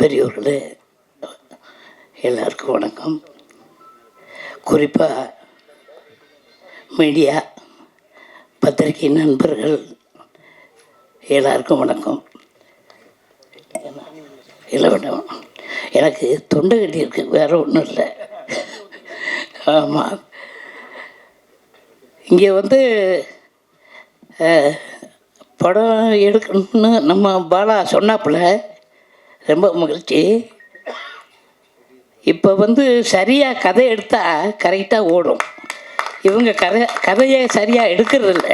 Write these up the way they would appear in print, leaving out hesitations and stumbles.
பெரியோர்களே, எல்லாருக்கும் வணக்கம். குறிப்பாக மீடியா, பத்திரிகை நண்பர்கள் எல்லாருக்கும் வணக்கம். இல்லை வேண்டாம், எனக்கு தொண்டை கட்டி இருக்கு, வேறு ஒன்றும் இல்லை. ஆமாம், இங்கே படம் எடுக்கணும்னு நம்ம பாலா சொன்னாப்புல ரொம்ப மகிழ்ச்சி. இப்போ சரியாக கதை எடுத்தால் கரெக்டாக ஓடும். இவங்க கதையை சரியாக எடுக்கிறதில்ல.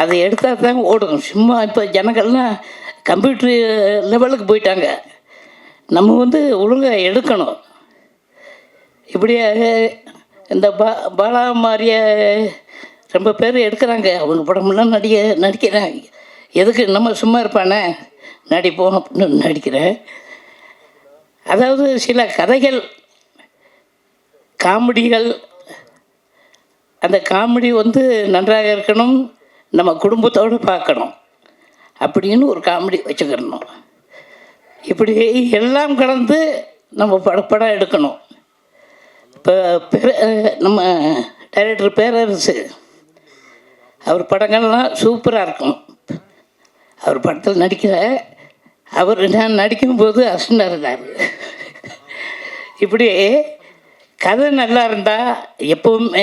அதை எடுத்தால் தான் ஓடும். சும்மா இப்போ ஜனங்கள்லாம் கம்ப்யூட்டர் லெவலுக்கு போயிட்டாங்க. நம்ம ஒழுங்காக எடுக்கணும். இப்படியே இந்த பாலா மாதிரிய ரொம்ப பேர் எடுக்கிறாங்க. அவங்க படமெல்லாம் நடிக்கிறாங்க. எதுக்கு நம்ம சும்மா இருப்பானே, நடிப்போம் அப்படின்னு நடிக்கிறேன். அதாவது சில கதைகள், காமெடிகள், அந்த காமெடி நன்றாக இருக்கணும், நம்ம குடும்பத்தோடு பார்க்கணும் அப்படின்னு ஒரு காமெடி வச்சுக்கிறணும். இப்படி எல்லாம் கலந்து நம்ம படம் எடுக்கணும். இப்போ நம்ம டைரக்டர் பேரரசு, அவர் படங்கள்லாம் சூப்பராக இருக்கும். அவர் படத்தில் நடிக்கிற நான் நடிக்கும்போது அசிஸ்டண்டாக இருந்தார். இப்படி கதை நல்லா இருந்தால் எப்போவுமே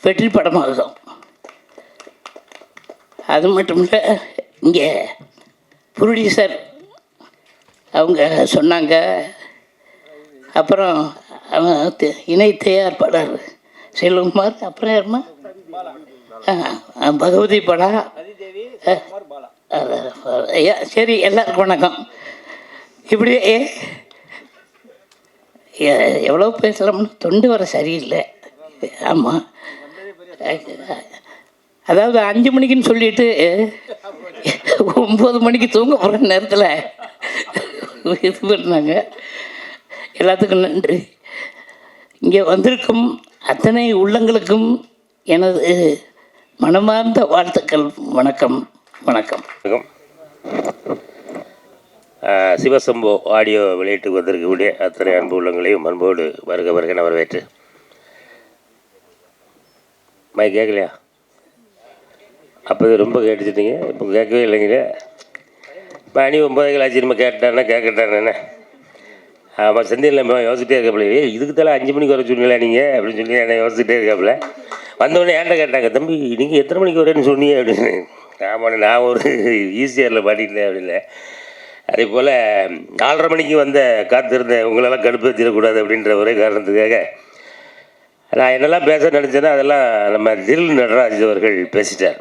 வெற்றி படமாகும். அது மட்டும் இல்லை, இங்கே ப்ரொடியூசர் அவங்க சொன்னாங்க. அப்புறம் இணை தயாரிப்பாளர் செல்வகுமார், அப்புறம் யாருமா பகவதி படா. சரி, எல்லாருக்கும் வணக்கம். இப்படி எவ்வளோ பேசலாம்னு தொண்டு வர சரியில்லை. ஆமாம், அதாவது 5 மணிக்குன்னு சொல்லிட்டு 9 மணிக்கு தூங்க போகிற நேரத்தில் இது பண்ணாங்க. எல்லாத்துக்கும் நன்றி. இங்கே வந்திருக்கும் அத்தனை உள்ளங்களுக்கும் எனது மனமார்ந்த வாழ்த்துக்கள். வணக்கம் வணக்கம். சிவசம்போ ஆடியோ வெளியீட்டுக்கு வந்திருக்கக்கூடிய அத்தனை அன்பு உள்ளங்களையும் அன்போடு வருக வருக வரவேற்று. கேட்கலையா? அப்போ ரொம்ப கேட்டுச்சிட்டிங்க, இப்போ கேட்கவே இல்லைங்க. மணி 9 ஆச்சு, நம்ம கேட்கட்டானே. ஆமாம், செந்தில் யோசிச்சிட்டே இருக்காப்புல, இதுக்கு தலை 5 மணிக்கு வர சொன்னீங்களா நீங்கள் அப்படின்னு சொல்லி என்னை யோசிச்சுட்டே இருக்காப்புல. வந்தோடனே ஏன்ட்ட கேட்டாங்க, தம்பி நீங்கள் எத்தனை மணிக்கு வரேன்னு சொன்னீங்க அப்படின்னு. ஆமாம், நான் ஒரு ஈஸியரில் பாடிட்டேன் அப்படின்னு. அதே போல் 4:30 மணிக்கு காத்திருந்தேன், உங்களெல்லாம் கடுப்பேற்றிடக்கூடாது அப்படின்ற ஒரே காரணத்துக்காக நான் என்னெல்லாம் பேச நினச்சேன்னா அதெல்லாம் நம்ம தில் நடராஜ் அவர்கள் பேசிட்டார்.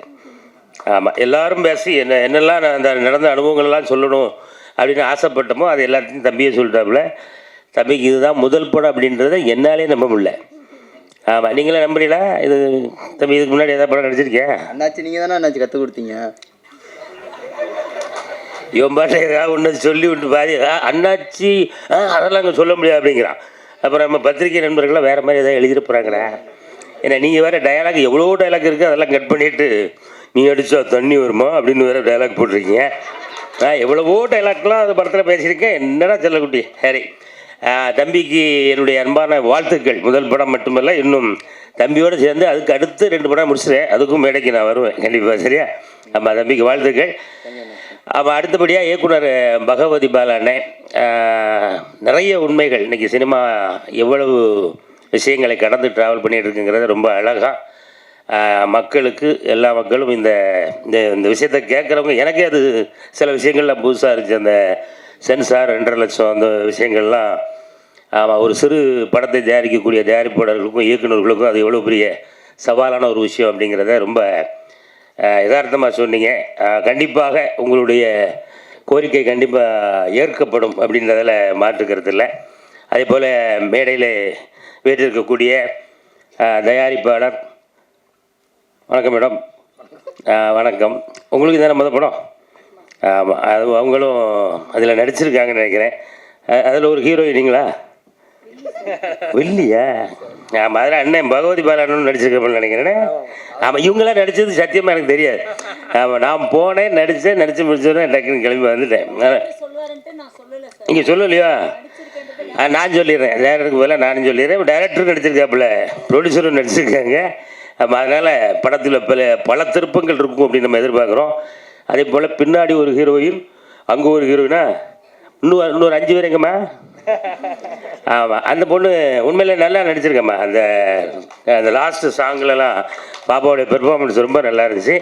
ஆமாம், எல்லோரும் பேசி என்னெல்லாம் நான் அந்த நடந்த அனுபவங்கள்லாம் சொல்லணும் அப்படின்னு ஆசைப்பட்டோமோ அது எல்லாத்தையும் தம்பியை சொல்லிட்டாப்புல. தம்பிக்கு இதுதான் முதல் படம் அப்படின்றத என்னாலே நம்ப முடியல. ஆமாம், நீங்களே நம்புறீங்களா? இது தம்பி இதுக்கு முன்னாடி எதாவது படம் நடிச்சிருக்கேன்? அண்ணாச்சி நீங்கள் தானே அண்ணாச்சி கற்றுக் கொடுத்தீங்க. இவன் பாட்டை ஏதாவது ஒன்று சொல்லி விட்டு பாதி அண்ணாச்சி அதெல்லாம் அங்கே சொல்ல முடியாது அப்படிங்கிறான். அப்புறம் நம்ம பத்திரிகை நண்பர்கள்லாம் வேறு மாதிரி எதாவது எழுதிட்டு போகிறாங்களே. ஏன்னா நீங்கள் வேறு டயலாக் எவ்வளோ டயலாக் இருக்குது, அதெல்லாம் கட் பண்ணிவிட்டு நீ அடித்தா தண்ணி வருமா அப்படின்னு வேறு டயலாக் போட்டிருக்கீங்க. எவ்வளவோ டைலாக்லாம் அந்த படத்தில் பேசியிருக்கேன். என்னடா செல்லக்குட்டி. சரி, தம்பிக்கு என்னுடைய அன்பான வாழ்த்துக்கள். முதல் படம் மட்டுமல்ல, இன்னும் தம்பியோடு சேர்ந்து அதுக்கு அடுத்து 2 படம் முடிச்சுட்டேன். அதுக்கும் மேடைக்கு நான் வருவேன் கண்டிப்பாக. சரியா? ஆமாம், தம்பிக்கு வாழ்த்துக்கள். ஆமாம், அடுத்தபடியாக இயக்குனர் பகவதி பாலானே, நிறைய உண்மைகள் இன்றைக்கி சினிமா எவ்வளவு விஷயங்களை கடந்து ட்ராவல் பண்ணிகிட்டு இருக்குங்கிறத ரொம்ப அழகாக மக்களுக்கு, எல்லா மக்களும் இந்த இந்த விஷயத்தை கேட்குறவங்க, எனக்கே அது சில விஷயங்கள்லாம் புதுசாக இருந்துச்சு. அந்த சென்சார் 2.5 லட்சம் அந்த விஷயங்கள்லாம். ஆமாம், ஒரு சிறு படத்தை தயாரிக்கக்கூடிய தயாரிப்பாளர்களுக்கும் இயக்குநர்களுக்கும் அது எவ்வளோ பெரிய சவாலான ஒரு விஷயம் அப்படிங்கிறத ரொம்ப யதார்த்தமாக சொன்னீங்க. கண்டிப்பாக உங்களுடைய கோரிக்கை கண்டிப்பாக ஏற்கப்படும் அப்படின்றதில் மாற்றுக்கிறது இல்லை. அதே போல் மேடையில் வீட்டிருக்கக்கூடிய தயாரிப்பாளர், வணக்கம் மேடம். வணக்கம். உங்களுக்கு தானே முதல் படம்? ஆமாம், அது அவங்களும் அதில் நடிச்சிருக்காங்கன்னு நினைக்கிறேன். அதில் ஒரு ஹீரோயினிங்களா? வெள்ளியா? ஆமாம், அதில் அண்ணன் பகவதி பாலன்னு நடிச்சிருக்கேன்னு நினைக்கிறேன். ஆமாம், இவங்களாம் நடித்தது சத்தியமாக எனக்கு தெரியாது. ஆமாம், நான் போனேன், நடித்து முடிச்சோன்னே டக்குன்னு கிளம்பி வந்துட்டேன். இங்கே சொல்லலையா? நான் சொல்லிடுறேன், டேரக்டருக்கு பதிலாக நானும் சொல்லிடுறேன். டேரக்டரும் நடிச்சிருக்காப்புல, ப்ரொடியூசரும் நடிச்சிருக்காங்க. ஆமாம், அதனால் படத்தில் பல திருப்பங்கள் இருக்கும் அப்படின்னு நம்ம எதிர்பார்க்குறோம். அதே போல் பின்னாடி ஒரு ஹீரோயின், அங்கே ஒரு ஹீரோயினா, இன்னொரு 5 பேர் எங்கம்மா? ஆமாம், அந்த பொண்ணு உண்மையிலே நல்லா நடிச்சிருக்கம்மா. அந்த லாஸ்ட்டு சாங்லலாம் பாப்பாவுடைய பெர்ஃபார்மன்ஸ் ரொம்ப நல்லா இருந்துச்சு.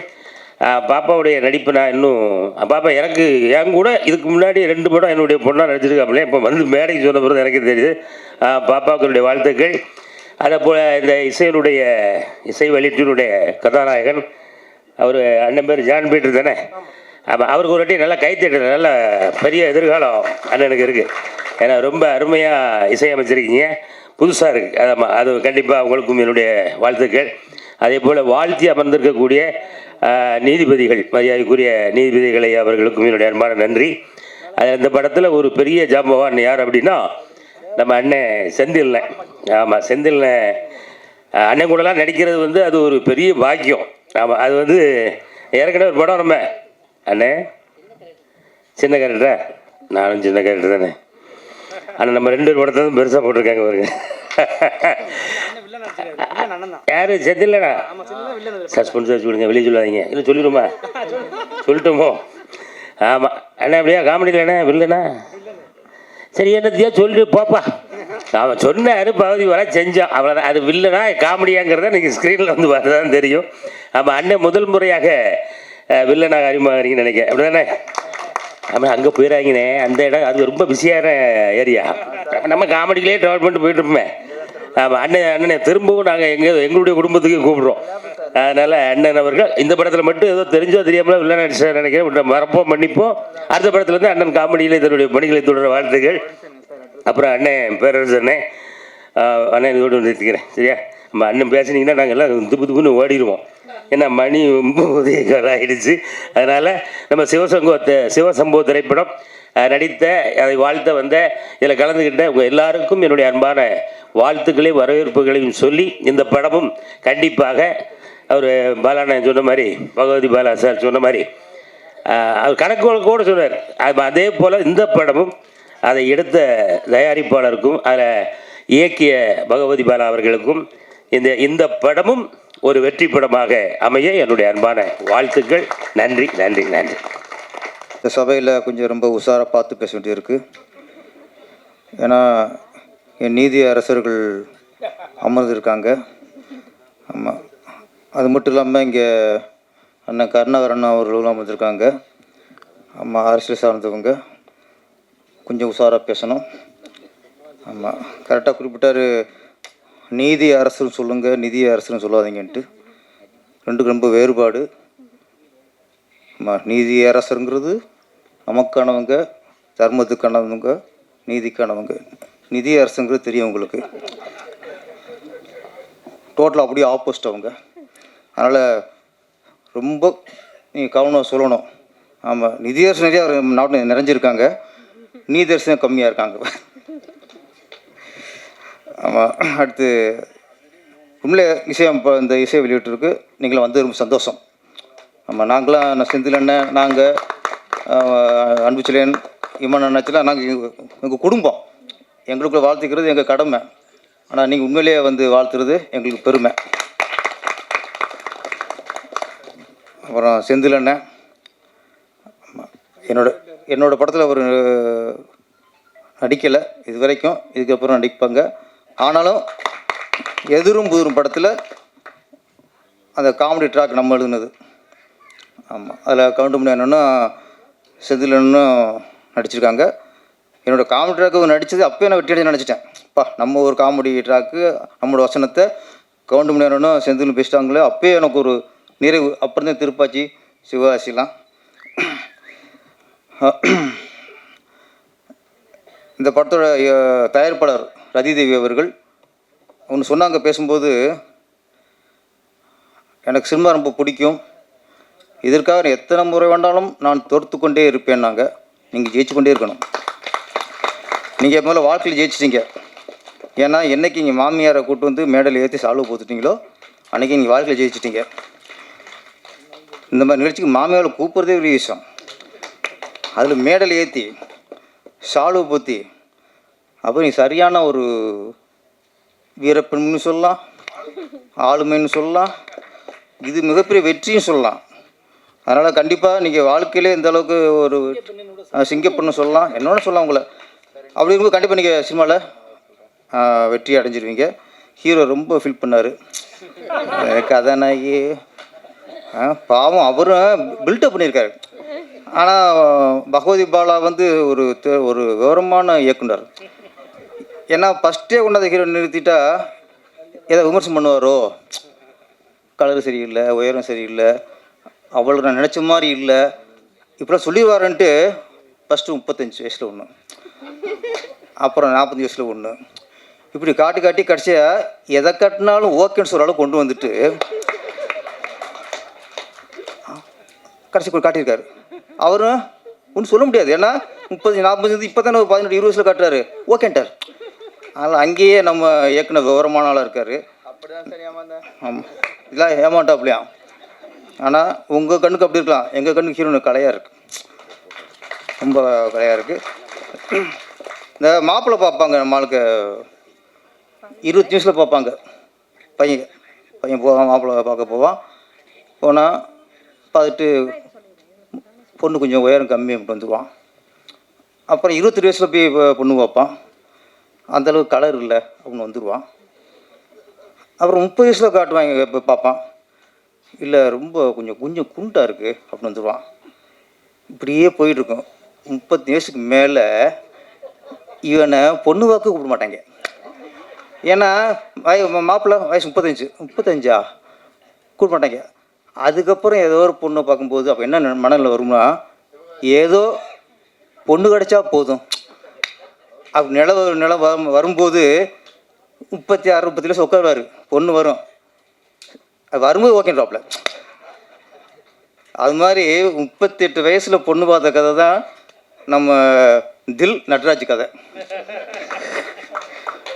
பாப்பாவுடைய நடிப்பு நான் இன்னும் பாப்பா எனக்கு என் கூட இதுக்கு முன்னாடி 2 படம் என்னுடைய பொண்ணாக நடிச்சிருக்காப்புல. இப்போ வந்து மேடைக்கு சொன்ன பிறகு எனக்கு தெரியுது. பாப்பாவுக்கு என்னுடைய வாழ்த்துக்கள். அதே போல் இந்த இசை வெளியீட்டினுடைய கதாநாயகன் அவர் அண்ணன் பேர் ஜான் பீட்டர் தானே? ஆமாம், அவருக்கு ஒரு வாட்டி நல்லா கைத்தட்டு, நல்ல பெரிய எதிர்காலம் அண்ணனுக்கு இருக்குது. ஏன்னா ரொம்ப அருமையாக இசையமைச்சிருக்கீங்க, புதுசாக இருக்குது. ஆமாம், அது கண்டிப்பாக அவங்களுக்கும் என்னுடைய வாழ்த்துக்கள். அதே போல் வாழ்த்தி அமர்ந்திருக்கக்கூடிய நீதிபதிகள், மரியாதைக்குரிய நீதிபதிகளை அவர்களுக்கும் என்னுடைய அன்பான நன்றி. இந்த படத்தில் ஒரு பெரிய ஜாம்பவான் யார் அப்படின்னா நம்ம அண்ணன் செந்தில்ண்ணன். ஆமாம், செந்தில்ண்ணன் அண்ணன் கூடலாம் நடிக்கிறது வந்து அது ஒரு பெரிய பாக்கியம். ஆமாம், அது வந்து ஏற்கனவே ஒரு படம் நம்ம அண்ணே சின்ன கேரக்டரா, நானும் சின்ன கேரக்டர் தானே. ஆனால் நம்ம 2 படத்தை தான் பெருசாக போட்டிருக்காங்க பாருங்க. யார் செந்தில்லண்ணா? சஸ்பென்ஸ் வச்சு விடுங்க, வெளியே சொல்லாதீங்க. இல்லை சொல்லிடுமா? சொல்லட்டுமோ? ஆமாம் அண்ணா, அப்படியா காமெடியில் அண்ணா வில்லண்ணா? சரி, என்னத்தையா சொல்லிட்டு போப்பா. அவன் சொன்னார், பகுதி வர செஞ்சான், அவ்வளோதான். அது வில்லனா காமெடியாங்கிறத நீங்கள் ஸ்க்ரீனில் வந்து பார்த்தா தான் தெரியும். ஆமாம், அண்ணன் முதல் முறையாக வில்லனாக அறிமுகறீங்கன்னு நினைக்கிறேன், அப்படி தானே? ஆமாம், அங்கே போயிடாங்கண்ணே, அந்த இடம் அது ரொம்ப பிஸியான ஏரியா. நம்ம காமெடியிலே ட்ராவல் பண்ணிட்டு போயிட்டுருப்போமே. ஆமாம், அண்ணனை திரும்பவும் நாங்கள் எங்களுடைய குடும்பத்துக்கு கூப்பிடுறோம். அதனால் அண்ணன் அவர்கள் இந்த படத்தில் மட்டும் ஏதோ தெரிஞ்சோ தெரியாமலோ வில்லன் நடிச்சார் நினைக்கிறேன். மறப்போம், மன்னிப்போம். அடுத்த படத்துலேருந்து அண்ணன் காமெடியில் இதனுடைய பணிகளை தொடர வாழ்த்துக்கள். அப்புறம் அண்ணன் பேரரசு அண்ணன் இதோடு நிறுத்திக்கிறேன், சரியா? நம்ம அண்ணன் பேசுனீங்கன்னா நாங்கள் எல்லாம் துப்புன்னு ஓடிடுவோம். ஏன்னா மணி 9 ஆகிடுச்சு. அதனால் நம்ம சிவசம்பவ திரைப்படம் நடித்த, அதை வாழ்த்த வந்த, இதில் கலந்துக்கிட்ட உங்கள் எல்லாருக்கும் என்னுடைய அன்பான வாழ்த்துக்களையும் வரவேற்புகளையும் சொல்லி, இந்த படமும் கண்டிப்பாக அவர் பாலாண்ணன் சொன்ன மாதிரி, பகவதி பாலா சார் சொன்ன மாதிரி அவர் கணக்கு கூட சொன்னார். அதே போல் இந்த படமும் அதை எடுத்த தயாரிப்பாளருக்கும் அதில் இயக்கிய பகவதி பாலா அவர்களுக்கும் இந்த படமும் ஒரு வெற்றி படமாக அமைய என்னுடைய அன்பான வாழ்த்துக்கள். நன்றி நன்றி நன்றி. இந்த சபையில் கொஞ்சம் ரொம்ப உஷாராக பார்த்து பேச வேண்டியிருக்கு. ஏன்னா என் நீதி அரசர்கள் அமர்ந்திருக்காங்க. ஆமாம், அது மட்டும் இல்லாமல் இங்கே அண்ணன் கருணாகரன் அவர்களும் அமர்ந்திருக்காங்க. ஆமாம், அரசியல் சார்ந்தவங்க கொஞ்சம் உஷாராக பேசணும். ஆமாம், கரெக்டாக குறிப்பிட்டார், நீதி அரசுன்னு சொல்லுங்கள், நிதி அரசுன்னு சொல்லாதீங்கன்ட்டு. ரெண்டுக்கு ரொம்ப வேறுபாடு. ஆமாம், நீதி அரசுங்கிறது நமக்கானவங்க, தர்மத்துக்கானவங்க, நீதிக்கானவங்க. நிதி அரசுங்கிறது தெரியும் உங்களுக்கு, டோட்டலாக அப்படியே ஆப்போசிட் அவங்க. அதனால் ரொம்ப நீங்கள் கவனம் சொல்லணும். ஆமாம், நிதி அரசு நிறையா நாட்டில் நிறைஞ்சிருக்காங்க, நீதி அரசு கம்மியாக இருக்காங்க. ஆமாம், அடுத்து உண்மையிலே இந்த இசையை வெளியிட்டிருக்கு, நீங்களும் வந்து ரொம்ப சந்தோஷம். ஆமாம், நாங்களாம் செந்தில் அண்ணன், நாங்கள் அன்புச்சிலேன், இமன் அண்ணாச்சிலாம் நாங்கள் எங்கள் குடும்பம், எங்களுக்குள்ள வாழ்த்துக்கிறது எங்கள் கடமை. ஆனால் நீங்கள் உண்மையிலேயே வந்து வாழ்த்துறது எங்களுக்கு பெருமை. அப்புறம் செந்தில் அண்ணன், என்னோடய படத்தில் ஒரு நடிக்கலை இது வரைக்கும், இதுக்கப்புறம் நடிப்பாங்க. ஆனாலும் எதிரும் புதிரும் படத்தில் அந்த காமெடி ட்ராக் நம்ம எழுதுனது. ஆமாம், அதில் கவுண்டமணி அண்ணனும் செந்தில் அண்ணனும் நடிச்சிருக்காங்க. என்னோடய காமெடி ட்ராக்கு நடித்தது அப்போயே நான் வெற்றி அடைஞ்சு நினச்சிட்டேன். நம்ம ஒரு காமெடி ட்ராக்கு, நம்மளோட வசனத்தை கவுண்டமணி அண்ணனும் செந்திலும் பேசிட்டாங்களே, அப்போயே எனக்கு ஒரு நிறைவு. அப்புறம் தான் திருப்பாச்சி, சிவகாசிலாம். இந்த படத்தோட தயாரிப்பாளர் ரதிதேவி அவர்கள் ஒன்று சொன்னாங்க பேசும்போது, எனக்கு சினிமா ரொம்ப பிடிக்கும், இதற்காக எத்தனை முறை வேண்டாலும் நான் தோற்று கொண்டே இருப்பேன்னாங்க. நீங்கள் ஜெயிச்சு கொண்டே இருக்கணும். நீங்கள் முதல்ல வாழ்க்கையில் ஜெயிச்சிட்டிங்க. ஏன்னா என்றைக்கு நீங்கள் மாமியாரை கூட்டு வந்து மேடையில் ஏற்றி சால்வு போத்துட்டீங்களோ அன்றைக்கி நீங்கள் வாழ்க்கையில் ஜெயிச்சிட்டிங்க. இந்த மாதிரி நிகழ்ச்சிக்கு மாமியாரை கூப்பிட்றதே பெரிய விஷயம். அதில் மேடையில் ஏற்றி சால்வு போற்றி அப்போ நீ சரியான ஒரு வீரப்பெண்னு சொல்லலாம், ஆளுமைன்னு சொல்லலாம், இது மிகப்பெரிய வெற்றியும் சொல்லலாம். அதனால் கண்டிப்பாக நீங்கள் வாழ்க்கையிலே இந்த அளவுக்கு ஒரு சிங்கப்பெண்ணு சொல்லலாம், என்னோட சொல்லலாம் உங்களை. அப்படி இருக்கும்போது கண்டிப்பாக நீங்கள் சினிமாவில் வெற்றி அடைஞ்சிருவீங்க. ஹீரோ ரொம்ப ஃபீல் பண்ணார், கதாநாயகி பாவம் அவரும் பில்டப் பண்ணியிருக்காரு. ஆனால் பகவதி பாலா வந்து ஒரு விவரமான இயக்குனர். ஏன்னா ஃபஸ்ட்டே கொண்டாந்த ஹீரோ நிறுத்திட்டா ஏதோ விமர்சனம் பண்ணுவாரோ, கலர் சரியில்லை, உயரம் சரியில்லை, அவளுக்கு நான் நினச்ச மாதிரி இல்லை, இப்படிலாம் சொல்லிடுவாருன்ட்டு ஃபஸ்ட்டு 35 வயசில் ஒன்று, அப்புறம் 45 வயசில் ஒன்று, இப்படி காட்டி காட்டி கடைசியாக எதை கட்டினாலும் ஓகேன்னு சொல்கிற அளவுக்கு கொண்டு வந்துட்டு கடைசி காட்டியிருக்காரு. அவரும் ஒன்றும் சொல்ல முடியாது. ஏன்னா 30 40 இப்போ தானே 18 20 வயசில் காட்டுறாரு, ஓகேன்ட்டார். அதனால் அங்கேயே நம்ம இயக்குனர் விவரமான ஆளாக இருக்கார். அப்படி தான் சரி ஏமாந்தேன். ஆமாம், இதெல்லாம் ஏமாட்டாப்லையா. ஆனால் உங்கள் கண்ணுக்கு அப்படி இருக்கலாம், எங்கள் கண்ணுக்கு ஹீரோனு கலையாக இருக்குது, ரொம்ப கலையாக இருக்குது. இந்த மாப்பிள்ளை பார்ப்பாங்க, நம்மளுக்கு 20 நிமிஷத்தில் பார்ப்பாங்க. பையன் போவான், மாப்பிள்ளை பார்க்க போவான். போனால் பார்த்துட்டு பொண்ணு கொஞ்சம் உயரம் கம்மி அப்படின்ட்டு வந்துடுவான். அப்புறம் 22 வயசில் போய் பொண்ணு பார்ப்பான், அந்தளவுக்கு கலர் இல்லை அப்படின்னு வந்துடுவான். அப்புறம் 30 வயசில் காட்டுவாங்க, இப்போ பார்ப்பான், இல்லை ரொம்ப கொஞ்சம் குண்டாக இருக்குது அப்படின்னு வந்துடுவான். இப்படியே போயிட்டுருக்கும். 30 வயசுக்கு மேலே இவனை பொண்ணு பார்க்க கூப்பிட மாட்டாங்க. ஏன்னா மாப்பிள்ளை வயசு 35 கூப்பிட மாட்டாங்க. அதுக்கப்புறம் ஏதோ ஒரு பொண்ணை பார்க்கும்போது அப்போ என்ன மனநிலை வரும்னா, ஏதோ பொண்ணு கிடச்சா போதும் அப்படி நிலம் வரும்போது 36 37 வயசு உட்காருவார், பொண்ணு வரும், அது வரும்போது ஓகேன்றாப்புல. அது மாதிரி 38 வயசில் பொண்ணு பார்த்த கதை தான் நம்ம தில் நட்ராஜ் கதை.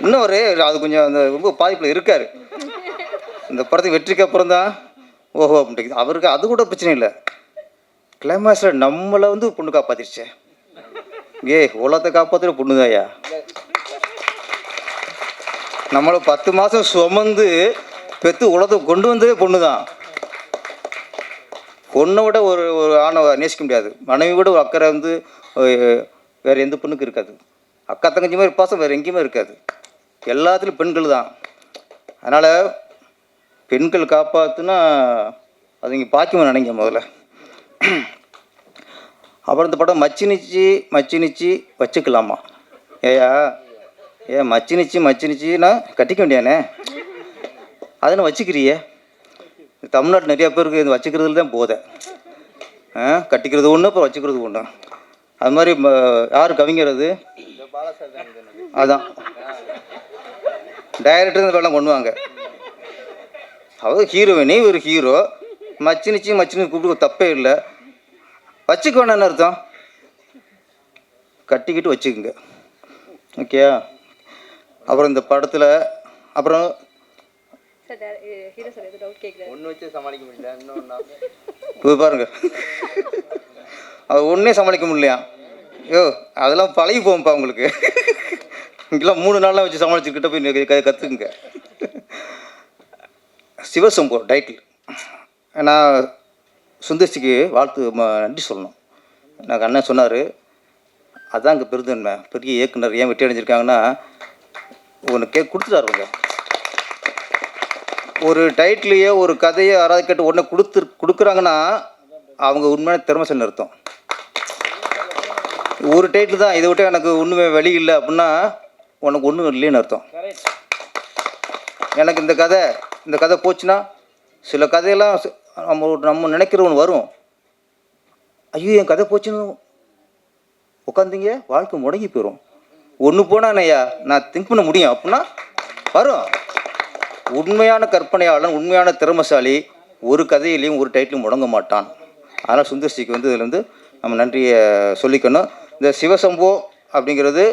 இன்னும் அது கொஞ்சம் அந்த ரொம்ப பாதிப்பில் இருக்கார். இந்த படத்துக்கு வெற்றிக்கு அப்புறம் தான் ஓஹோ அப்படின்ட்டு அவருக்கு அது கூட பிரச்சனை இல்லை. கிளைமாக்ஸில் நம்மளை வந்து பொண்ணு காப்பாற்றிடுச்சே, உலகத்தை காப்பாற்றுற பொண்ணு தான்யா. நம்மளை 10 மாதம் சுமந்து பெற்று உலகத்தை கொண்டு வந்ததே பொண்ணு தான். பொண்ணை விட ஒரு ஆணை நேசிக்க முடியாது. மனைவி விட ஒரு அக்கறை வந்து வேறு எந்த பொண்ணுக்கு இருக்காது. அக்கா தங்கச்சி மாதிரி பாசம் வேறு எங்கேயுமே இருக்காது. எல்லாத்துலேயும் பெண்கள் தான். அதனால் பெண்கள் காப்பாற்றுனா அது இங்கே பாக்கியமாக நினைங்க முதல்ல. அப்புறம் இந்த படம் மச்சினிச்சி வச்சுக்கலாமா? மச்சினிச்சின்னா கட்டிக்க வேண்டியானே, அதனை வச்சுக்கிறியே. தமிழ்நாட்டில் நிறையா பேருக்கு இது வச்சுக்கிறதுல தான் போதை. கட்டிக்கிறது ஒன்று, அப்புறம் வச்சுக்கிறது ஒன்று. அது மாதிரி யார் கவிங்கிறது அதான் டைரக்டர் இந்த படம் கொண்டு வாங்க. அதாவது ஹீரோவினே ஒரு ஹீரோ மச்சினிச்சி கூப்பிட்டு தப்பே இல்லை. வச்சுக்க வேணான்னு அர்த்தம், கட்டிக்கிட்டு வச்சுக்குங்க. ஓகே. அப்புறம் இந்த படத்தில் அப்புறம் இது பாருங்க, அது ஒன்றே சமாளிக்க முடியலையா? அதெல்லாம் பழகி போகும்ப்பா உங்களுக்கு. இங்கெல்லாம் 3 நாள்லாம் வச்சு சமாளிச்சுக்கிட்ட போய் கற்றுக்குங்க. சிவசம்பு டைட்டில். நான் சுந்தர்சிக்கு நன்றி சொல்லணும். எனக்கு அண்ணன் சொன்னார், அதான் இங்கே பெருந்தன்மை. பெரிய இயக்குனர் ஏன் வெற்றி அடைஞ்சிருக்காங்கன்னா, ஒன்று கொடுத்துட்டாருங்க. ஒரு டைட்டிலையோ ஒரு கதையோ யாராவது கேட்டு உடனே கொடுக்குறாங்கன்னா அவங்க உண்மையான திறமைசல்னு அர்த்தம். ஒரு டைட்டில் தான், இதை விட்டு எனக்கு ஒன்றுமே வழி இல்லை அப்படின்னா உனக்கு ஒன்றும் இல்லைன்னு அர்த்தம். எனக்கு இந்த கதை போச்சுன்னா சில கதையெல்லாம் நம்ம நினைக்கிற ஒன்று வரும். ஐயோ என் கதை போச்சுன்னு உட்காந்திங்க, வாழ்க்கை முடங்கி போயிடும். ஒன்று போனானையா நான் திங்க் பண்ண முடியும் அப்படின்னா வரும். உண்மையான கற்பனையாளன், உண்மையான திறமைசாலி ஒரு கதையிலையும் ஒரு டைட்டிலும் முடங்க மாட்டான். அதனால் சுந்தர்சிக்கு இதில் நம்ம நன்றியை சொல்லிக்கணும். இந்த சிவசம்போ அப்படிங்கிறது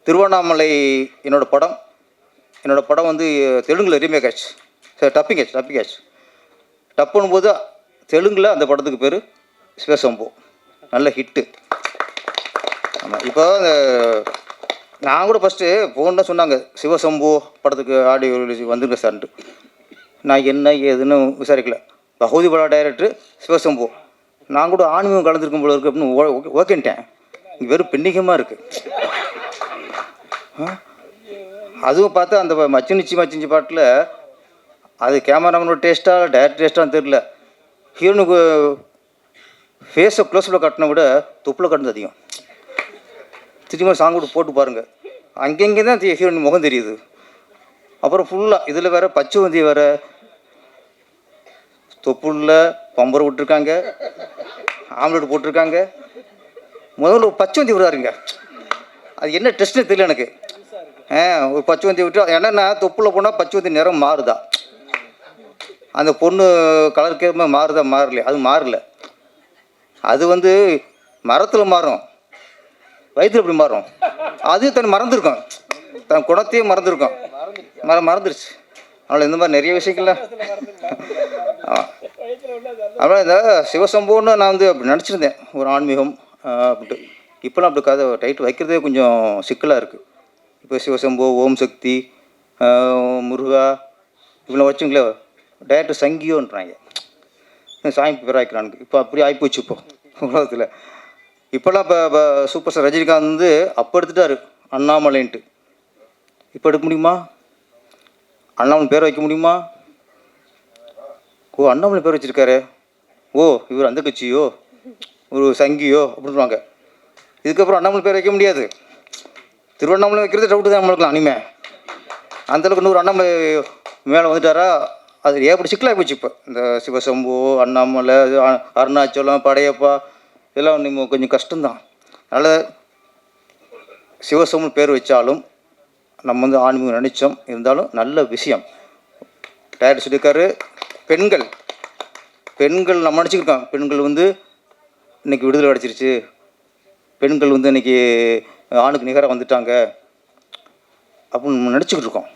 திருவண்ணாமலை என்னோடய படம். என்னோடய படம் வந்து தெலுங்கில் ரீமேக் ஆச்சு, சரி டப்பிங் ஆச்சு. டப்புன்னும் போது தெலுங்கில் அந்த படத்துக்கு பேர் சிவசம்பு, நல்ல ஹிட்டு. ஆமாம். இப்போ நான் கூட ஃபஸ்ட்டு ஃபோன் தான் சொன்னாங்க, சிவசம்பு படத்துக்கு ஆடியோ ரிலீஸ் வந்துருங்க சார்ன்ட்டு. நான் என்ன ஏதுன்னு விசாரிக்கல. பகவதி படம் டைரக்டர் சிவசம்பு, நான் கூட ஆன்மீகம் கலந்துருக்கும் போல இருக்குது அப்படின்னு ஓகேன்ட்டேன். இங்கே வெறும் பெண்ணிகமாக இருக்குது. அதுவும் பார்த்தா அந்த மச்சினிச்சி பாட்டில் அது கேமராமேனோட டேஸ்ட்டாக டைரக்டர் டேஸ்ட்டான்னு தெரில. ஹீரோனுக்கு ஃபேஸை க்ளோஸில் கட்டின விட தொப்பில் கட்டினது அதிகம். திரும்ப சாங் கூட போட்டு பாருங்கள், அங்கங்கே தான் ஹீரோயின் முகம் தெரியுது. அப்புறம் ஃபுல்லாக இதில் வேறு பச்சை வந்தி வேறு, தொப்புள்ள பம்பரை விட்டுருக்காங்க, ஆம்லெட் போட்டிருக்காங்க. முதல்ல ஒரு பச்சை வந்தி விடுறாருங்க, அது என்ன டெஸ்ட்னு தெரியல எனக்கு. ஒரு பச்சை வந்தி விட்டு என்னென்னா தொப்புள்ள போனால் பச்சை வந்தி நிறம் மாறுதா, அந்த பொண்ணு கலருக்கேற்ற மாறுதா மாறலையா, அது மாறல. அது வந்து மரத்தில் மாறும், வயிற்றில் எப்படி மாறும், அது தன் மறந்துருக்கும், தன் குணத்தையே மறந்துருக்கும், மறந்துருச்சு. அதனால் இந்த மாதிரி நிறைய விஷயங்கள்லாம். அப்புறம் இந்த சிவசம்புன்னு நான் வந்து அப்படி நினச்சிருந்தேன், ஒரு ஆன்மீகம் அப்படின்ட்டு. இப்போலாம் அப்படி கதை டைட்டில் வைக்கிறதே கொஞ்சம் சிக்கலாக இருக்குது. இப்போ சிவசம்பு, ஓம் சக்தி, முருகா இவ்வளோ வச்சுங்களே, டைரக்டர் சங்கியோன்றாங்க, சாமி பேர் ஆயிக்கிறானுங்க. இப்போ அப்படி ஆகிப்போச்சு இப்போ உலகத்தில். இப்போல்லாம் இப்போ சூப்பர் ஸ்டார் ரஜினிகாந்த் வந்து அப்போ எடுத்துட்டார் அண்ணாமலைன்ட்டு. இப்போ எடுக்க முடியுமா? அண்ணாமலை பேர் வைக்க முடியுமா? ஓ அண்ணாமலை பேர் வச்சுருக்காரு, ஓ இவர் அந்த கட்சியோ ஒரு சங்கியோ அப்படின்வாங்க. இதுக்கப்புறம் அண்ணாமலை பேர் வைக்க முடியாது. திருவண்ணாமலை வைக்கிறது டவுட்டு தான் நம்மளுக்குலாம். அனிமே அந்தளவுக்கு 100 அண்ணாமலை மேலே வந்துட்டாரா, அது ஏற்படி சிக்கலாகி போச்சு. இப்போ இந்த சிவசம்பு, அண்ணாமலை, அருணாச்சலம், படையப்பா இதெல்லாம் நம்ம கொஞ்சம் கஷ்டம்தான். அதனால் சிவசம்பு பேர் வச்சாலும் நம்ம வந்து ஆன்மீகம் நினைச்சோம், இருந்தாலும் நல்ல விஷயம். டைரக்டர் சொல்லியிருக்காரு, பெண்கள் நம்ம நினச்சிக்கிருக்கோம், பெண்கள் வந்து இன்றைக்கி விடுதலை அடைச்சிருச்சு, பெண்கள் வந்து இன்றைக்கி ஆணுக்கு நிகராக வந்துட்டாங்க அப்படின்னு நம்ம நினச்சிக்கிட்டு இருக்கோம்.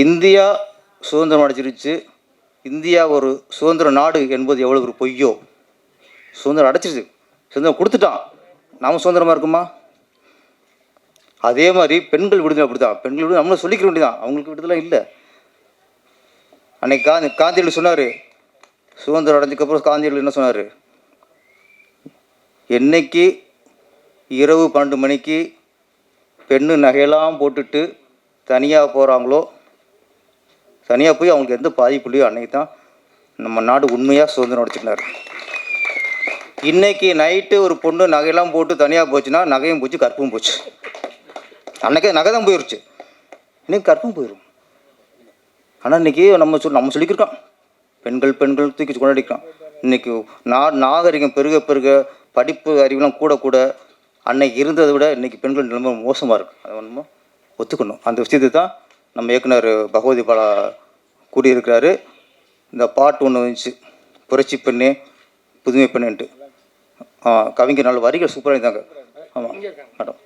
இந்தியா சுதந்திரம் அடைச்சிருச்சு, இந்தியா ஒரு சுதந்திர நாடு என்பது எவ்வளோ ஒரு பொய்யோ. சுதந்திரம் அடைச்சிருச்சு, சுதந்திரம் கொடுத்துட்டான், நாம் சுதந்திரமாக இருக்குமா? அதே மாதிரி பெண்கள் விடுதலை அப்படி தான், பெண்கள் விடுதலை நம்மளும் சொல்லிக்கிற வேண்டியதான், அவங்களுக்கு விடுதலை இல்லை. அன்னைக்கு காந்தியடிகள் சொன்னார், சுதந்திரம் அடைஞ்சதுக்கப்புறம் காந்தியடிகள் என்ன சொன்னார், என்னைக்கு இரவு 12 மணிக்கு பெண்ணு நகையெல்லாம் போட்டுட்டு தனியாக போகிறாங்களோ, தனியாக போய் அவங்களுக்கு எந்த பாதிப்புலையோ அன்னைக்கு தான் நம்ம நாடு உண்மையாக சுதந்திரம் அடைச்சிக்கினார். இன்றைக்கி நைட்டு ஒரு பொண்ணு நகையெல்லாம் போட்டு தனியாக போச்சுன்னா நகையும் போச்சு, கற்பும் போச்சு. அன்றைக்கே நகை தான் போயிடுச்சு, இன்றைக்கி கற்பும் போயிடும். ஆனால் இன்றைக்கி நம்ம சொல்லிக்கிருக்கோம், பெண்கள் தூக்கி கொண்டாடிக்கிறோம். இன்றைக்கி நாகரிகம் பெருக படிப்பு அறிவுலாம் கூட அன்னைக்கு இருந்ததை விட இன்றைக்கி பெண்கள் நிலைமை மோசமாக இருக்குது. அதை நம்ம ஒத்துக்கணும். அந்த விஷயத்தை தான் நம்ம இயக்குனர் பகவதி பாலா கூறியிருக்கிறாரு. இந்த பாட்டு ஒன்று வந்துச்சு, புரட்சி பெண்ணே புதுமை பெண்ணுன்ட்டு. கவிஞர் நல்ல வரிகள் சூப்பராக இருந்தாங்க. ஆமாம் மேடம்,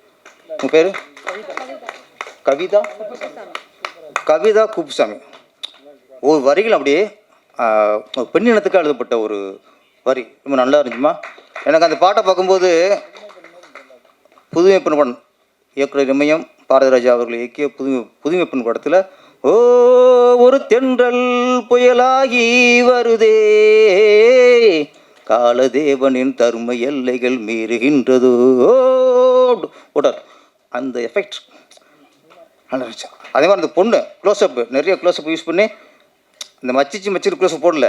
உங்கள் பேர் கவிதா குப்புசாமி. ஒரு வரிகள் அப்படியே பெண்ணினத்துக்காக எழுதப்பட்ட ஒரு வரி, ரொம்ப நல்லா இருந்துச்சுமா. எனக்கு அந்த பாட்டை பார்க்கும்போது புதுமை பெண் படம் இயக்குனர் இமயம் பாரதிராஜா அவர்கள் இயக்கிய புதுமை பெண் படத்தில், ஓ ஒரு தென்றல் புயலாகி வருதே, காலதேவனின் தருமை எல்லைகள் மீறுகின்றது ஓடார், அந்த எஃபெக்ட் நல்லா இருந்துச்சு. அதே மாதிரி அந்த பொண்ணு க்ளோஸ்அப், நிறைய க்ளோஸ்அப் யூஸ் பண்ணி இந்த மச்சிரு க்ளோஸ்அப் போடல,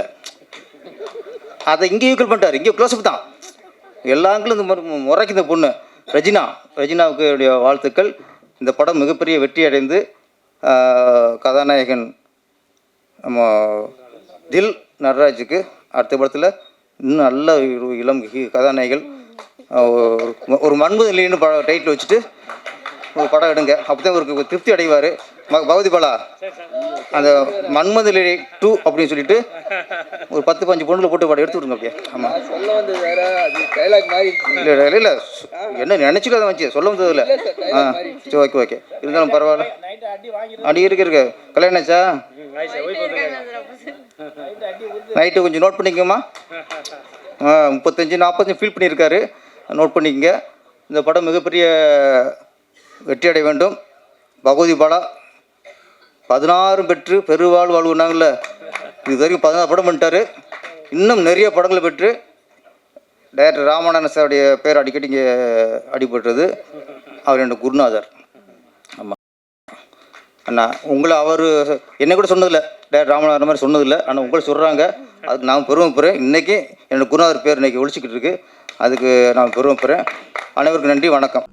அதை இங்கே ஈக்குவல் பண்ணிட்டார். இங்கே க்ளோஸ்அப் தான் எல்லாங்களும். இந்த மாதிரி முறைக்கு இந்த பொண்ணு ரஜினாவுக்கு என்னுடைய வாழ்த்துக்கள். இந்த படம் மிகப்பெரிய வெற்றி அடைந்து கதாநாயகன் நம்ம தில் நடராஜுக்கு அடுத்த படத்தில் இன்னும் நல்ல இளம் கதாநாயகிகள், ஒரு மன்மத நிலைன்னு டைட்டில் வச்சுட்டு ஒரு படம் எடுங்க, அப்போ தான் ஒரு திருப்தி அடைவார். பகவதி பாலா அந்த மன்மதலிலை 2 அப்படின்னு சொல்லிட்டு ஒரு 10-15 பொண்ணுல போட்டு பாடம் எடுத்து விடுங்க அப்படியே. ஆமாம் சொல்ல வந்தது வேற, அது டைலாக் மாதிரி இல்லை இல்லை இல்லை என்ன நினச்சிட்டு அதை வச்சு சொல்ல வந்தது இல்லை. சரி ஓகே இருந்தாலும் பரவாயில்ல. அடி இருக்கு கல்யாணம் ஆச்சா? நைட்டு கொஞ்சம் நோட் பண்ணிக்கோமா. 35-40 ஃபீல் பண்ணியிருக்காரு, நோட் பண்ணிக்கங்க. இந்த படம் மிகப்பெரிய வெற்றி அடைய வேண்டும். பகவதி பாலா 16 பெற்று பெருவாழ் வாழ்வுனாங்கல்ல, இது வரைக்கும் 16 படம் பண்ணிட்டாரு. இன்னும் நிறைய படங்களை பெற்று டைரக்டர் ராமநாதன் சாருடைய பேர் அடிக்கடி இங்கே அடிபட்டுறது. அவர் என்னோட குருநாதர். ஆமாம் அண்ணா உங்களை அவர் என்னை கூட சொன்னதில்லை, டைரக்டர் ராமநாதன் மாதிரி சொன்னதில்லை. ஆனால் உங்களை சொல்கிறாங்க, அதுக்கு நான் பெருமைப்படுறேன். இன்றைக்கி என்னோடய குருநாதர் பேர் இன்றைக்கி ஒழிச்சிக்கிட்டு இருக்கு, அதுக்கு நான் பெருமைப்படுறேன். அனைவருக்கும் நன்றி, வணக்கம்.